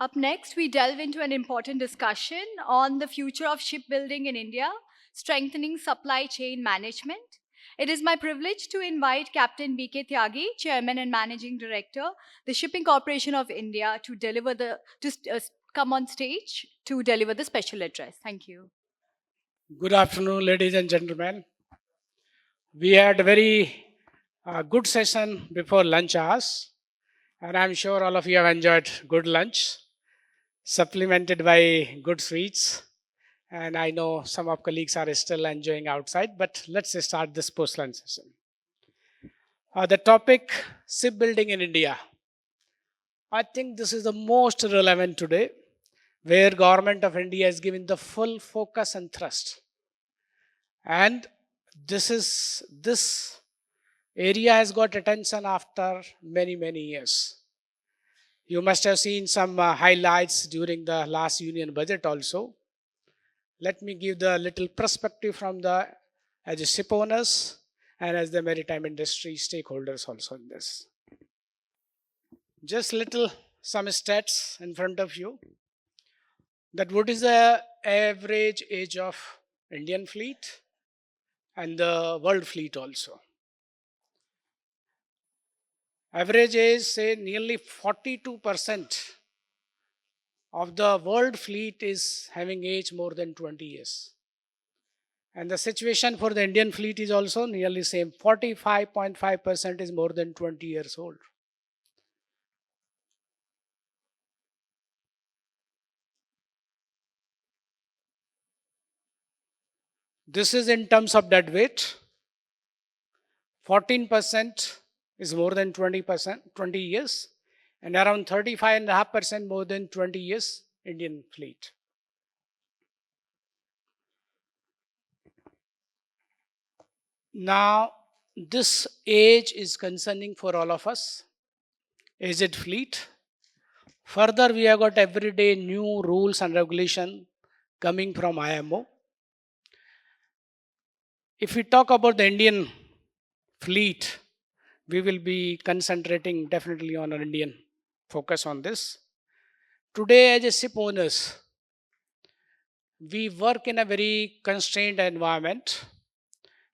Up next, we delve into an important discussion on the future of shipbuilding in India, strengthening supply chain management. It is my privilege to invite Captain B.K. Tyagi, Chairman and Managing Director, the Shipping Corporation of India, to come on stage to deliver the special address. Thank you. Good afternoon, ladies and gentlemen. We had a very good session before lunch hours, and I'm sure all of you have enjoyed good lunch, supplemented by good sweets. And I know some of colleagues are still enjoying outside, but let's start this post-lunch session. The topic, shipbuilding in India. I think this is the most relevant today, where government of India is giving the full focus and thrust. And this area has got attention after many years. You must have seen some highlights during the last union budget also. Let me give the little perspective from the as a ship owners and as the maritime industry stakeholders also in this. Just little some stats in front of you. That what is the average age of Indian fleet and the world fleet also. Average age, say nearly 42% of the world fleet is having age more than 20 years. And the situation for the Indian fleet is also nearly same. 45.5% is more than 20 years old. This is in terms of dead weight. 14% is more than 20 years, and around 35.5% more than 20 years Indian fleet. Now, this age is concerning for all of us, aged fleet. Further, we have got everyday new rules and regulation coming from IMO. If we talk about the Indian fleet, we will be concentrating definitely on an Indian focus on this. Today, as a ship owners, we work in a very constrained environment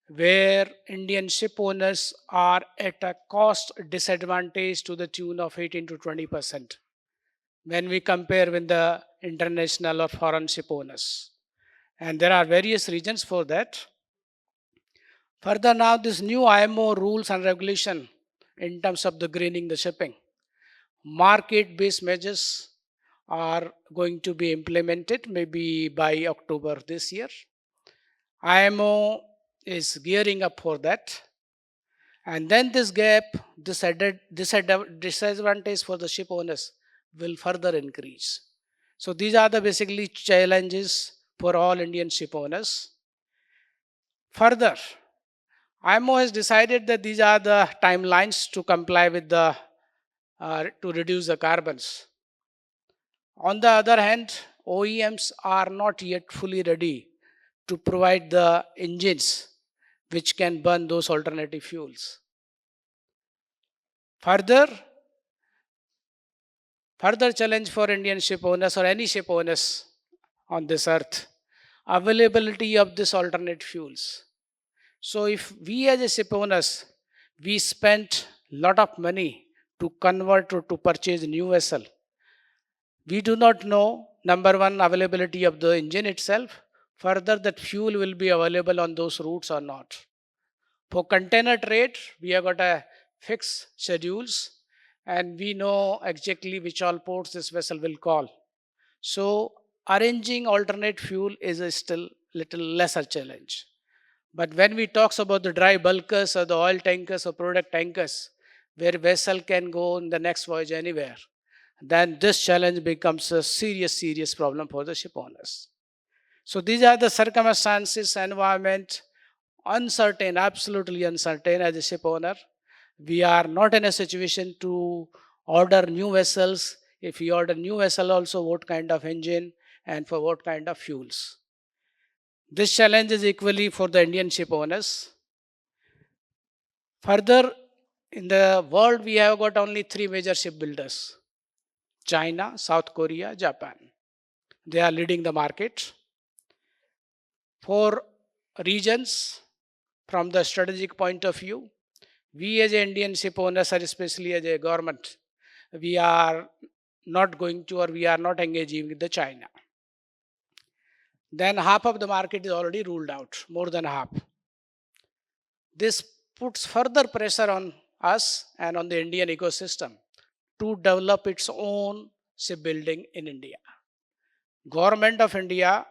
where Indian ship owners are at a cost disadvantage to the tune of 18 to 20% when we compare with the international or foreign ship owners. And there are various reasons for that. Further, now this new IMO rules and regulation in terms of the greening the shipping, market-based measures are going to be implemented maybe by October this year. IMO is gearing up for that. And then this gap, this disadvantage for the ship owners will further increase. So these are the basically challenges for all Indian ship owners. Further, IMO has decided that these are the timelines to comply with the to reduce the carbons. On the other hand, OEMs are not yet fully ready to provide the engines which can burn those alternative fuels. Further challenge for Indian ship owners or any ship owners on this earth, availability of this alternate fuels. So if we as a ship owners, we spent lot of money to convert or to purchase a new vessel, we do not know, number one, availability of the engine itself, further that fuel will be available on those routes or not. For container trade, we have got a fixed schedules and we know exactly which all ports this vessel will call. So arranging alternate fuel is a still little lesser challenge. But when we talk about the dry bulkers or the oil tankers or product tankers, where vessel can go in the next voyage anywhere, then this challenge becomes a serious problem for the ship owners. So these are the circumstances, environment, uncertain, absolutely uncertain as a ship owner. We are not in a situation to order new vessels. If we order new vessel also, what kind of engine and for what kind of fuels. This challenge is equally for the Indian ship owners. Further, in the world, we have got only 3 major shipbuilders. China, South Korea, Japan. They are leading the market. For regions, from the strategic point of view, we as Indian ship owners, or especially as a government, we are not going to, or we are not engaging with the China. Then half of the market is already ruled out, more than half. This puts further pressure on us and on the Indian ecosystem to develop its own shipbuilding in India. Government of India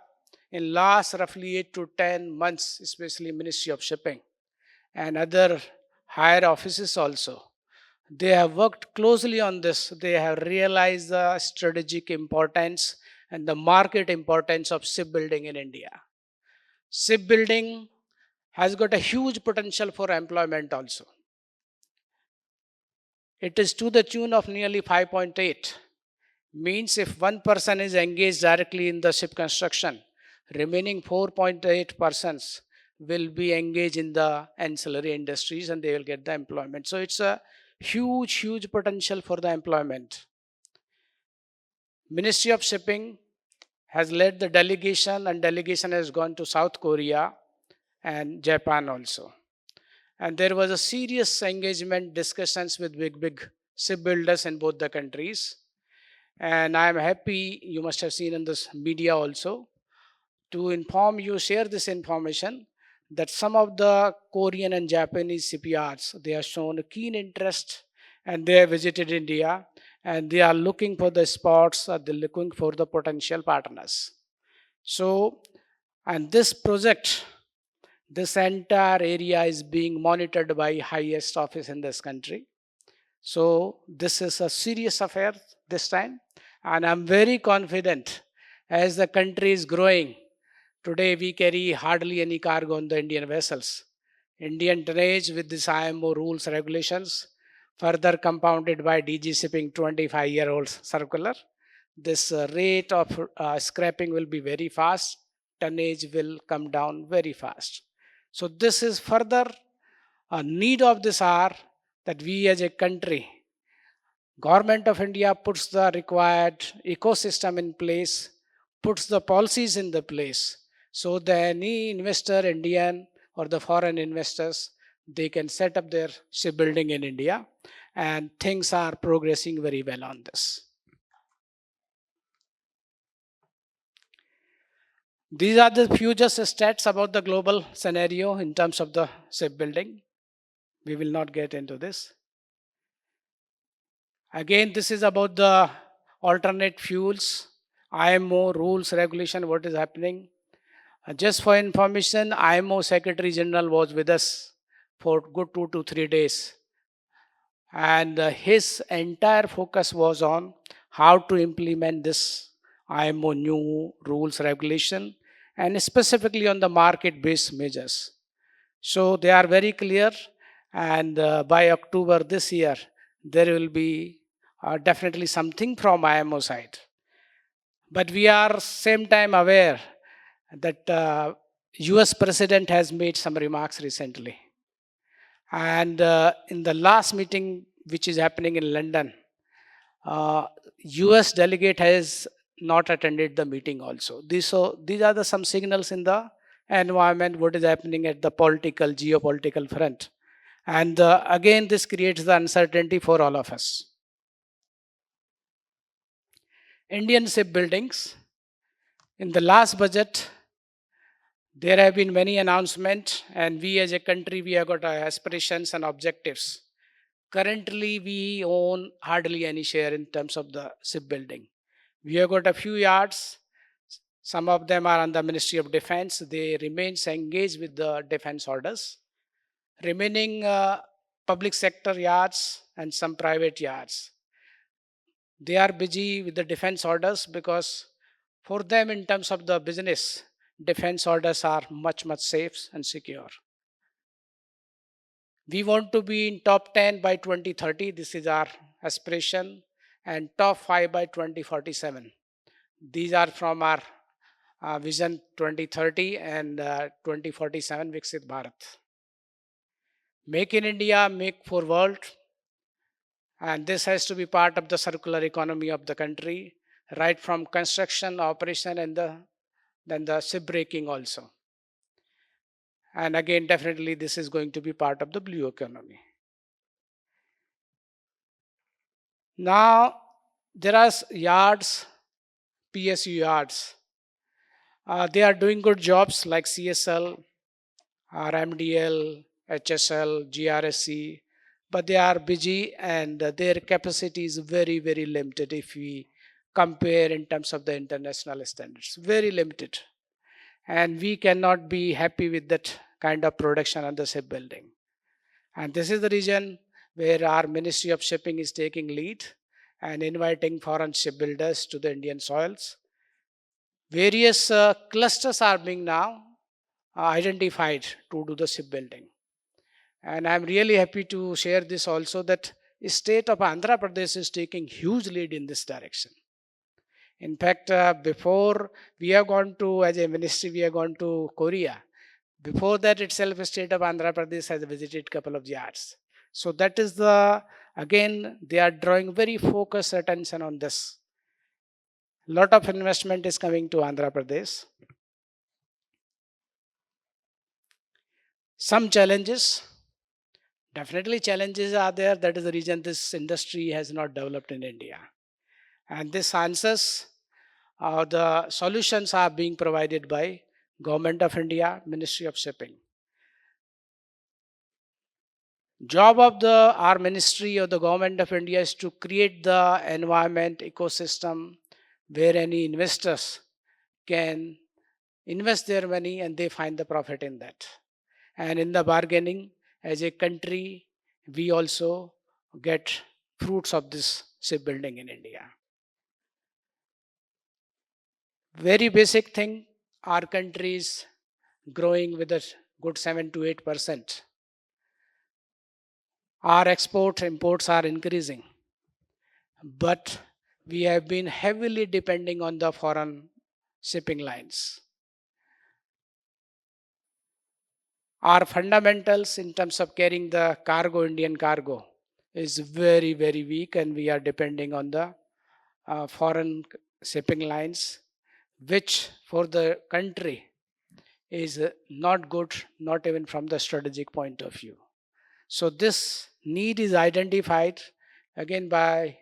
in last roughly 8 to 10 months, especially Ministry of Shipping and other higher offices also, they have worked closely on this. They have realized the strategic importance and the market importance of shipbuilding in India. Shipbuilding has got a huge potential for employment also. It is to the tune of nearly 5.8. Means if one person is engaged directly in the ship construction, remaining 4.8 persons will be engaged in the ancillary industries and they will get the employment. So it's a huge potential for the employment. Ministry of Shipping has led the delegation, and delegation has gone to South Korea and Japan also. And there was a serious engagement discussions with big shipbuilders in both the countries. And I am happy, you must have seen in this media also, to inform you, share this information, that some of the Korean and Japanese shipyards, they have shown a keen interest and they have visited India and they are looking for the spots, they're looking for the potential partners. So, and this project, this entire area is being monitored by highest office in this country. So this is a serious affair this time. And I'm very confident as the country is growing. Today we carry hardly any cargo on the Indian vessels. Indian tonnage with this IMO rules regulations, further compounded by DG Shipping 25-year-old circular. This rate of scrapping will be very fast. Tonnage will come down very fast. So this is further a need of this hour that we as a country, Government of India puts the required ecosystem in place, puts the policies in the place, so that any investor, Indian or the foreign investors, they can set up their shipbuilding in India, and things are progressing very well on this. These are the few just stats about the global scenario in terms of the shipbuilding. We will not get into this. Again, this is about the alternate fuels, IMO rules, regulation, what is happening. Just for information, IMO Secretary General was with us for good 2 to 3 days. And his entire focus was on how to implement this IMO new rules, regulation, and specifically on the market-based measures. So they are very clear, and by October this year, there will be definitely something from IMO side. But we are same time aware that US President has made some remarks recently. And in the last meeting, which is happening in London, US delegate has not attended the meeting also. These are some signals in the environment, what is happening at the political, geopolitical front. And again, this creates the uncertainty for all of us. Indian shipbuildings. In the last budget, there have been many announcements, and we as a country, we have got aspirations and objectives. Currently, we own hardly any share in terms of the shipbuilding. We have got a few yards. Some of them are on the Ministry of Defense. They remain engaged with the defense orders. Remaining public sector yards and some private yards, they are busy with the defense orders because for them in terms of the business, defense orders are much safe and secure. We want to be in top 10 by 2030. This is our aspiration, and top 5 by 2047. These are from our Vision 2030 and 2047 Viksit Bharat. Make in India, make for world. And this has to be part of the circular economy of the country, right from construction, operation, and then the shipbreaking also. And again, definitely this is going to be part of the blue economy. Now, there are yards, PSU yards. They are doing good jobs like CSL, RMDL, HSL, GRSC, but they are busy and their capacity is very, very limited if we compare in terms of the international standards. Very limited. And we cannot be happy with that kind of production on the shipbuilding. And this is the reason where our Ministry of Shipping is taking lead and inviting foreign shipbuilders to the Indian soils. Various clusters are being now identified to do the shipbuilding. And I'm really happy to share this also that state of Andhra Pradesh is taking huge lead in this direction. In fact, before we have gone to, as a ministry, we have gone to Korea. Before that itself, the state of Andhra Pradesh has visited couple of yards. So that is again, they are drawing very focused attention on this. Lot of investment is coming to Andhra Pradesh. Some challenges, definitely challenges are there. That is the reason this industry has not developed in India. And this answers, the solutions are being provided by Government of India, Ministry of Shipping. Job of our ministry or the Government of India is to create the environment ecosystem where any investors can invest their money and they find the profit in that. And in the bargaining, as a country, we also get fruits of this shipbuilding in India. Very basic thing, our country is growing with a good 7 to 8%. Our export imports are increasing, but we have been heavily depending on the foreign shipping lines. Our fundamentals in terms of carrying the cargo, Indian cargo, is very, very weak, and we are depending on the foreign shipping lines, which for the country is not good, not even from the strategic point of view. So this need is identified again by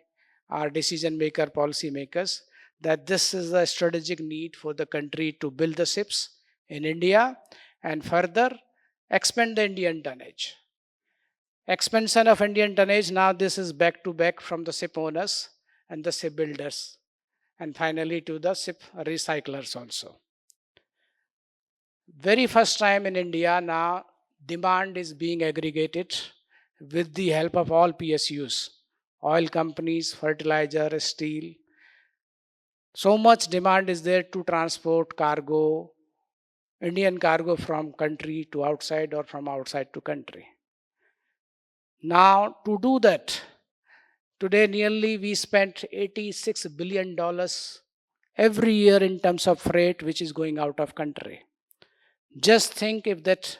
our decision maker, policy makers, that this is a strategic need for the country to build the ships in India and further expand the Indian tonnage. Expansion of Indian tonnage, now this is back to back from the ship owners and the ship builders, and finally to the ship recyclers also. Very first time in India now, demand is being aggregated with the help of all PSUs, oil companies, fertilizer, steel. So much demand is there to transport cargo, Indian cargo from country to outside or from outside to country. Now to do that, today nearly we spent $86 billion every year in terms of freight which is going out of country. Just think if that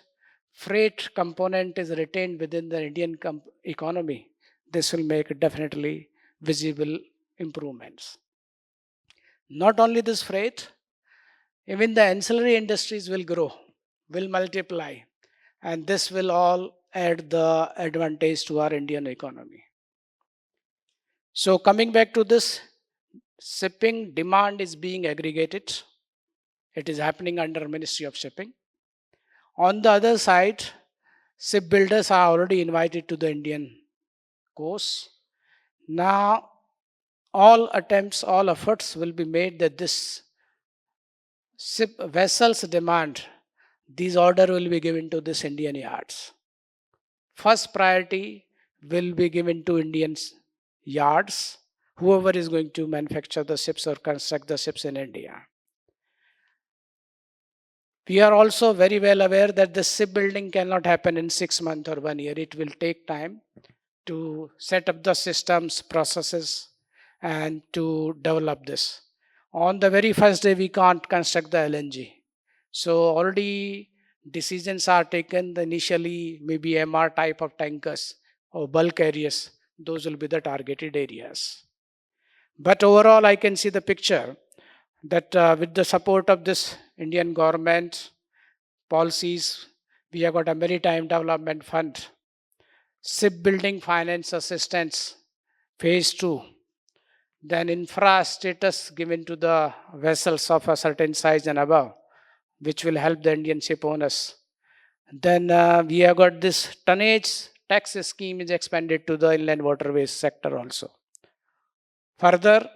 freight component is retained within the Indian economy, this will make definitely visible improvements. Not only this freight, even the ancillary industries will grow, will multiply, and this will all add the advantage to our Indian economy. So coming back to this, shipping demand is being aggregated. It is happening under Ministry of Shipping. On the other side, shipbuilders are already invited to the Indian coast. Now, all attempts, all efforts will be made that this ship vessels demand, these order will be given to this Indian yards. First priority will be given to Indian yards, whoever is going to manufacture the ships or construct the ships in India. We are also very well aware that the shipbuilding cannot happen in 6 months or 1 year. It will take time to set up the systems, processes, and to develop this. On the very first day, we can't construct the LNG. So already decisions are taken initially, maybe MR type of tankers or bulk carriers. those will be the targeted areas. But overall, I can see the picture that with the support of this Indian government policies, we have got a Maritime Development Fund, shipbuilding finance assistance, phase 2, then infra status given to the vessels of a certain size and above, which will help the Indian ship owners. Then we have got this tonnage tax scheme is expanded to the inland waterways sector also. Further,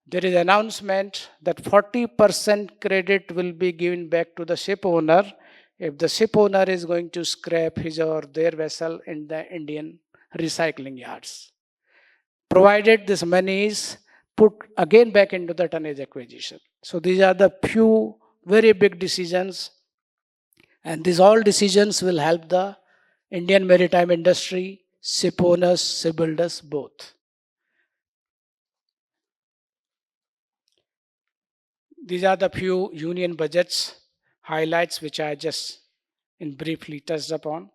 there is announcement that 40% credit will be given back to the ship owner if the ship owner is going to scrap his or their vessel in the Indian recycling yards, provided this money is put again back into the tonnage acquisition. So these are the few very big decisions, and these all decisions will help the Indian maritime industry, ship owners, shipbuilders both. These are the few union budgets highlights which I just in briefly touched upon.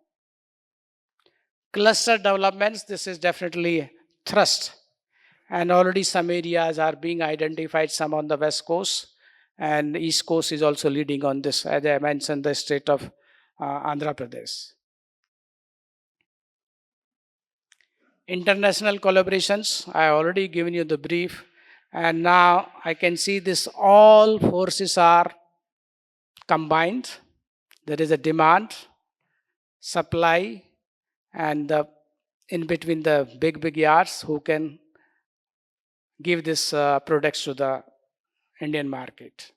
Cluster developments, this is definitely thrust, and already some areas are being identified, some on the west coast, and east coast is also leading on this, as I mentioned, the state of Andhra Pradesh. International collaborations, I already given you the brief, and now I can see this all forces are combined. There is a demand, supply, and in between the big yards who can give this products to the Indian market.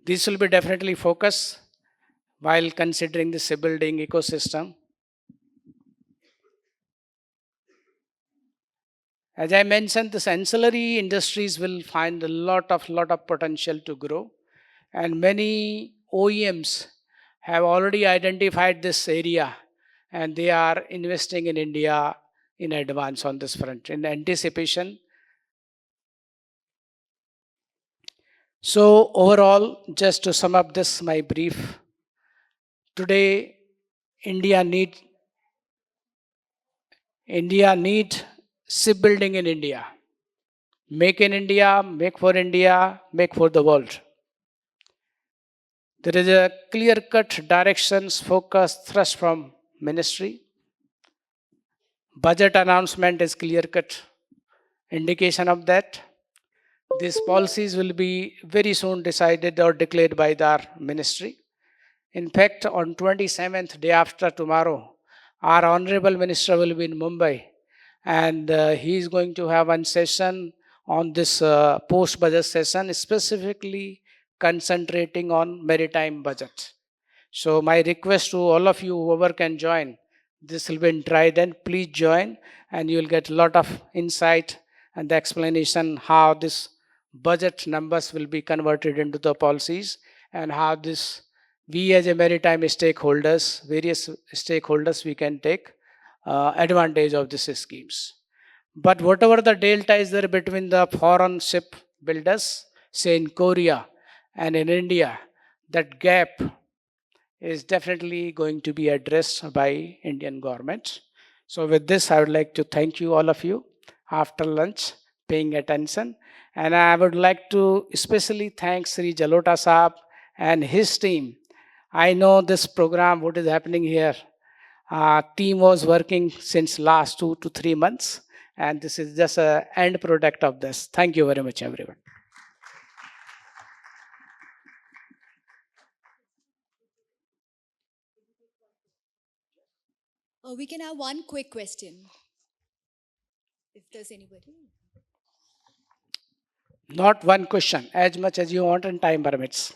This will be definitely focus while considering the shipbuilding ecosystem. As I mentioned, this ancillary industries will find a lot of potential to grow, and many OEMs have already identified this area, and they are investing in India in advance on this front in anticipation. So overall, just to sum up this my brief, today India need shipbuilding in India. Make in India, make for India, make for the world. There is a clear-cut directions, focus, thrust from ministry. Budget announcement is clear-cut indication of that. These policies will be very soon decided or declared by the ministry. In fact, on 27th, day after tomorrow, our Honorable Minister will be in Mumbai, and he is going to have one session on this post-budget session, specifically concentrating on maritime budget. So my request to all of you, whoever can join, this will be in Trident, please join, and you will get a lot of insight and the explanation how this budget numbers will be converted into the policies, and how this we as a maritime stakeholders, various stakeholders, we can take advantage of these schemes. But whatever the delta is there between the foreign ship builders, say in Korea and in India, that gap is definitely going to be addressed by Indian government. So with this, I would like to thank you, all of you, after lunch, paying attention. And I would like to especially thank Sri Jalota Saab and his team. I know this program, what is happening here, team was working since last 2 to 3 months, and this is just an end product of this. Thank you very much, everyone. We can have one quick question, if there's anybody. Not one question, as much as you want and time permits.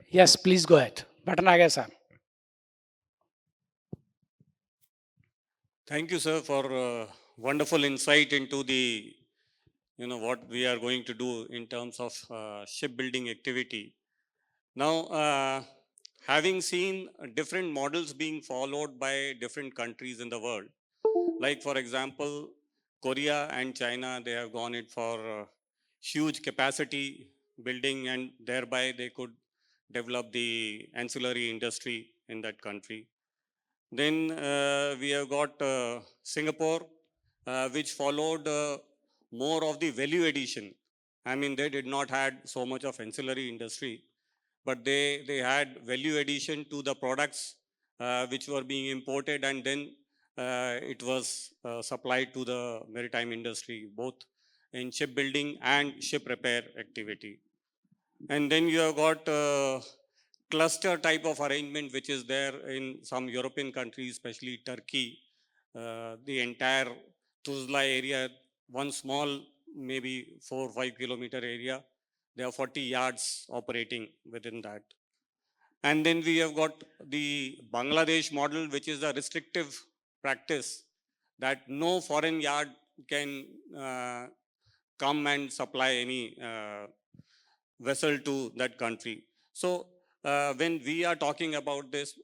Yes, please go ahead. Button aa gaya, sir. Thank you, sir, for wonderful insight into the, what we are going to do in terms of shipbuilding activity. Now, having seen different models being followed by different countries in the world, like for example, Korea and China, they have gone in for huge capacity building, and thereby they could develop the ancillary industry in that country. Then we have got Singapore, which followed more of the value addition. I mean, they did not had so much of ancillary industry, but they had value addition to the products which were being imported, and then it was supplied to the maritime industry, both in shipbuilding and ship repair activity. And then you have got cluster type of arrangement, which is there in some European countries, especially Turkey. The entire Tuzla area, one small, maybe 4 or 5 kilometer area, there are 40 yards operating within that. And then we have got the Bangladesh model, which is a restrictive practice that no foreign yard can come and supply any vessel to that country. So when we are talking about this,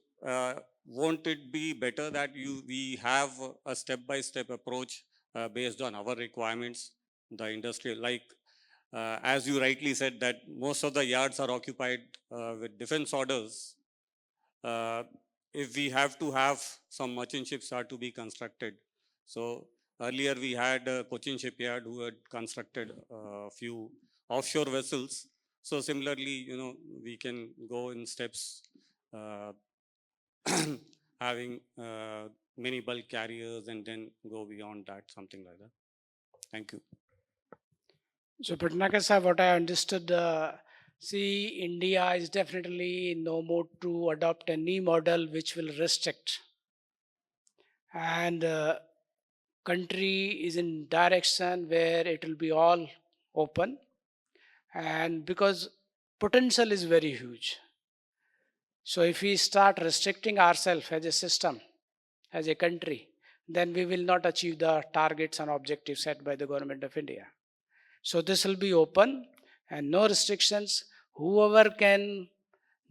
won't it be better that we have a step-by-step approach based on our requirements, the industry, like as you rightly said, that most of the yards are occupied with defense orders. If we have to have some merchant ships are to be constructed. So earlier we had Cochin Shipyard who had constructed a few offshore vessels. So similarly, we can go in steps, having many bulk carriers and then go beyond that, something like that. Thank you. So, Patnagar sir, what I understood, see, India is definitely in no mood to adopt any model which will restrict. And country is in direction where it will be all open. And because potential is very huge. So, if we start restricting ourselves as a system, as a country, then we will not achieve the targets and objectives set by the government of India. So this will be open and no restrictions. Whoever can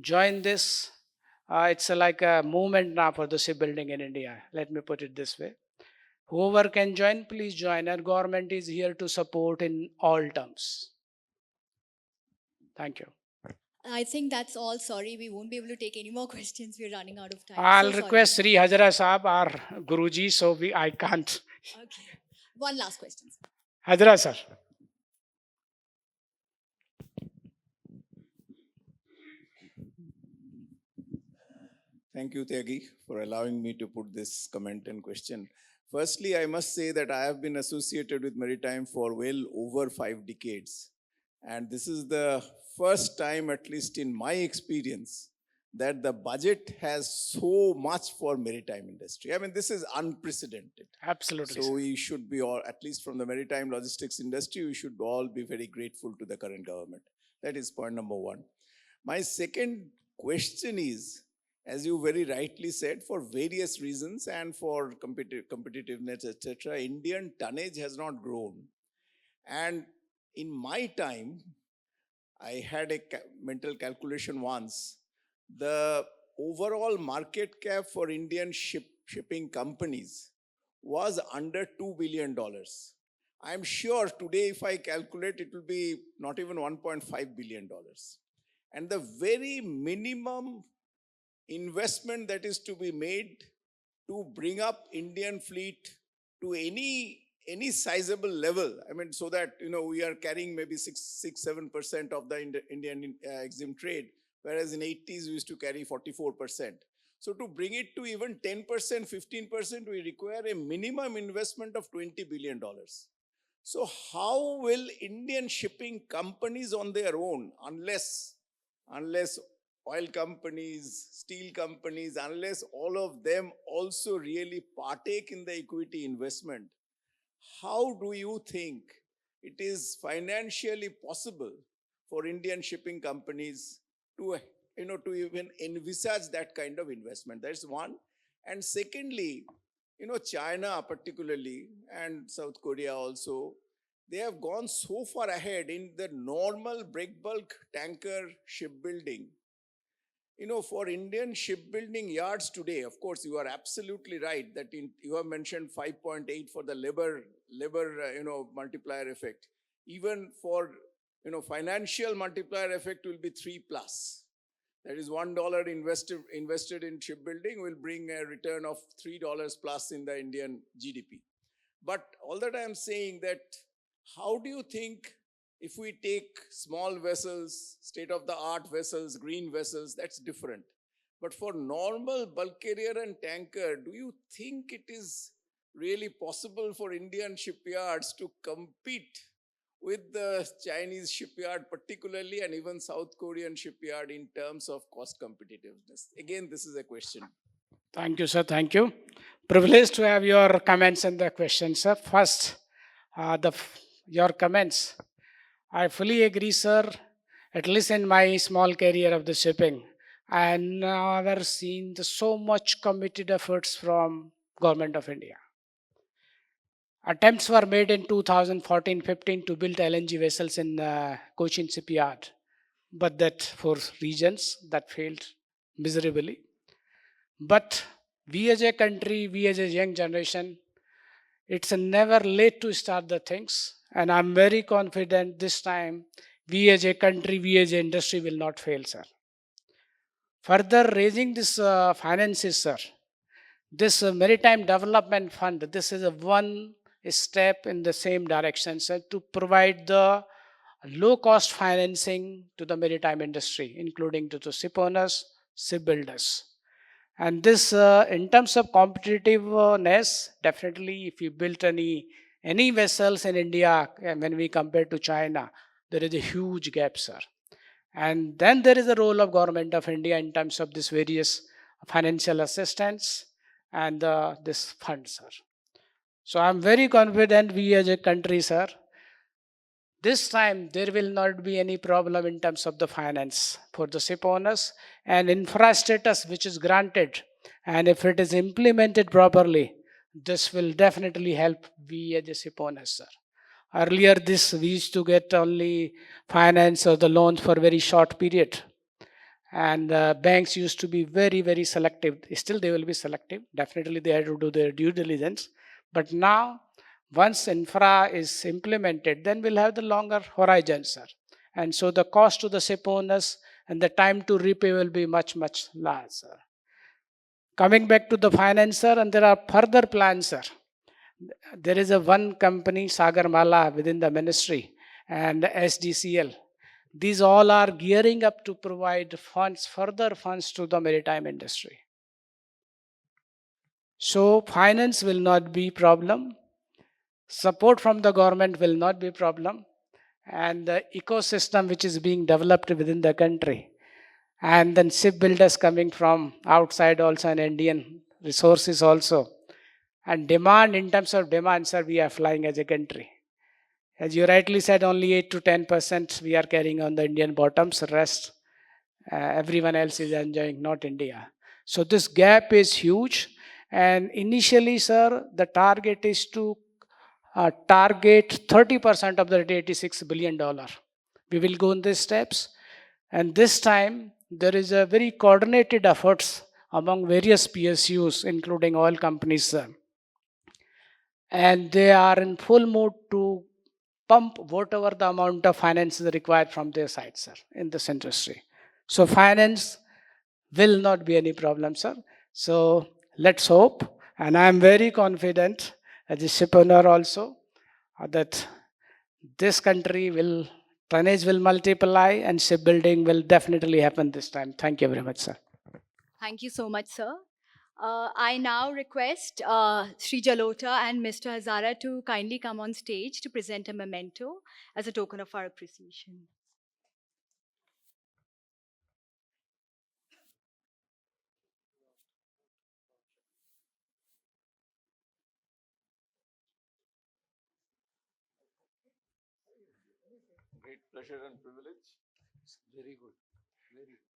join this, it's like a movement now for the shipbuilding in India. Let me put it this way. Whoever can join, please join. And government is here to support in all terms. Thank you. I think that's all. Sorry, we won't be able to take any more questions. We're running out of time. I'll So sorry. request Sri Hajra Saab, our Guruji, so I can't. Okay. One last question. Hajra sir. Thank you, Tyagi, for allowing me to put this comment and question. Firstly, I must say that I have been associated with maritime for well over 5 decades. And this is the first time, at least in my experience, that the budget has so much for maritime industry. I mean, this is unprecedented. Absolutely. So we should be all, at least from the maritime logistics industry, we should all be very grateful to the current government. That is point number one. My second question is, as you very rightly said, for various reasons and for competitiveness, etc., Indian tonnage has not grown. And in my time, I had a mental calculation once. The overall market cap for Indian shipping companies was under $2 billion. I'm sure today, if I calculate, it will be not even $1.5 billion. And the very minimum investment that is to be made to bring up Indian fleet to any sizable level, I mean, so that, we are carrying maybe 6-7% of the Indian EXIM trade, whereas in 80s we used to carry 44%. So to bring it to even 10%, 15%, we require a minimum investment of $20 billion. So how will Indian shipping companies on their own, unless oil companies, steel companies, unless all of them also really partake in the equity investment, how do you think it is financially possible for Indian shipping companies to even envisage that kind of investment? That's one. And secondly, China particularly and South Korea also, they have gone so far ahead in the normal breakbulk tanker shipbuilding. For Indian shipbuilding yards today, of course, you are absolutely right that you have mentioned 5.8 for the labor multiplier effect. Even for financial multiplier effect will be 3 plus. That is $1 invested in shipbuilding will bring a return of $3 plus in the Indian GDP. But all that I am saying that how do you think if we take small vessels, state-of-the-art vessels, green vessels, that's different. But for normal bulk carrier and tanker, do you think it is really possible for Indian shipyards to compete with the Chinese shipyard particularly, and even South Korean shipyard in terms of cost competitiveness? Again, this is a question. Thank you, sir. Thank you. Privileged to have your comments and the questions, sir. First, your comments. I fully agree, sir. At least in my small career of the shipping, I never seen so much committed efforts from Government of India. Attempts were made in 2014-15 to build LNG vessels in Cochin shipyard, but that for reasons that failed miserably. But we as a country, we as a young generation, it's never late to start the things. And I'm very confident this time we as a country, we as an industry will not fail, sir. Further raising this finances, sir. This Maritime Development Fund, this is a one step in the same direction, sir, to provide the low-cost financing to the maritime industry, including to the ship owners, shipbuilders. And this, in terms of competitiveness, definitely if you built any vessels in India, when we compare to China, there is a huge gap, sir. And then there is the role of Government of India in terms of this various financial assistance and this fund, sir. So I'm very confident we as a country, sir, this time there will not be any problem in terms of the finance for the ship owners and infra status which is granted. And if it is implemented properly, this will definitely help we as a ship owners, sir. Earlier, we used to get only finance or the loans for very short period. And banks used to be very, very selective. Still, they will be selective. Definitely, they have to do their due diligence. But now, once infra is implemented, then we'll have the longer horizon, sir. And so the cost to the ship owners and the time to repay will be much, much larger. Coming back to the finance, sir, and there are further plans, sir. There is a one company, Sagarmala, within the ministry, and SDCL. These all are gearing up to provide funds, further funds to the maritime industry. So finance will not be problem. Support from the government will not be problem. And the ecosystem which is being developed within the country. And then shipbuilders coming from outside also and Indian resources also. And demand, in terms of demand, sir, we are flying as a country. As you rightly said, only 8 to 10% we are carrying on the Indian bottoms. Rest, everyone else is enjoying, not India. So this gap is huge. And initially, sir, the target is to target 30% of the $86 billion. We will go in these steps. And this time, there is a very coordinated efforts among various PSUs, including oil companies, sir. And they are in full mood to pump whatever the amount of finance is required from their side, sir, in this industry. So finance will not be any problem, sir. So let's hope, and I am very confident as a ship owner also that this country will, tonnage will multiply and shipbuilding will definitely happen this time. Thank you very much, sir. Thank you so much, sir. I now request Sri Jalota and Mr. Hazara to kindly come on stage to present a memento as a token of our appreciation. Great pleasure and privilege. Very good. Very good.